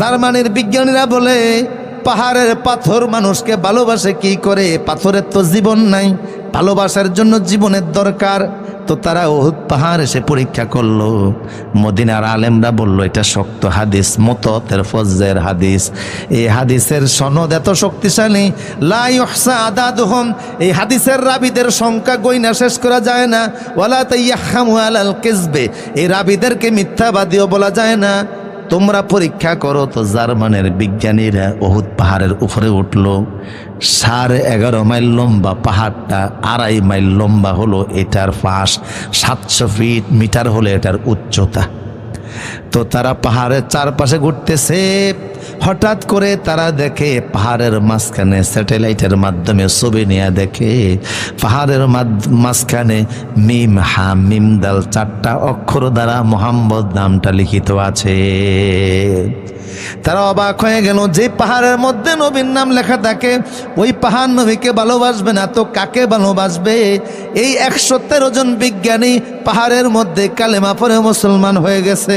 জার্মানির বিজ্ঞানীরা বলে পাহাড়ের পাথর মানুষকে ভালোবাসে কি করে? পাথরের তো জীবন নাই, ভালোবাসার জন্য জীবনের দরকার। তো তারা উহুদ পাহাড় এসে পরীক্ষা করলো। মদিনার আলেমরা বলল এটা শক্ত হাদিস, মুতাওয়াতির ফজের হাদিস। এই হাদিসের সনদ এত শক্তিশালী, লা ইহসা আদাদুহুম, এই হাদিসের রাবীদের সংখ্যা গইনা শেষ করা যায় না। ওয়ালা তাইয়াহামু আলাল কিযবে, এই রাবীদেরকে মিথ্যাবাদীও বলা যায় না। তোমরা পরীক্ষা করো। তো জার্মানের বিজ্ঞানীরা উহুদ পাহাড়ের উপরে উঠলো। 11.5 মাইল লম্বা পাহাড়টা, 2.5 মাইল লম্বা হলো এটার পাশ, 700 মিটার হলো এটার উচ্চতা। তো তারা পাহাড়ের চারপাশে ঘুরতেছে। হঠাৎ করে তারা দেখে পাহাড়ের মাঝখানে স্যাটেলাইটের মাধ্যমে ছবি নিয়ে দেখে পাহাড়ের মাঝখানে মিম হা মিম দাল 4টা অক্ষর দ্বারা মোহাম্মদ নামটা লিখিত আছে। তারা অবাক হয়ে গেল, যে পাহাড়ের মধ্যে নবীর নাম লেখা থাকে ওই পাহাড় নবীকে ভালোবাসবে না তো কাকে ভালোবাসবে? এই 113 জন বিজ্ঞানী পাহাড়ের মধ্যে কালেমা পড়ে মুসলমান হয়ে গেছে।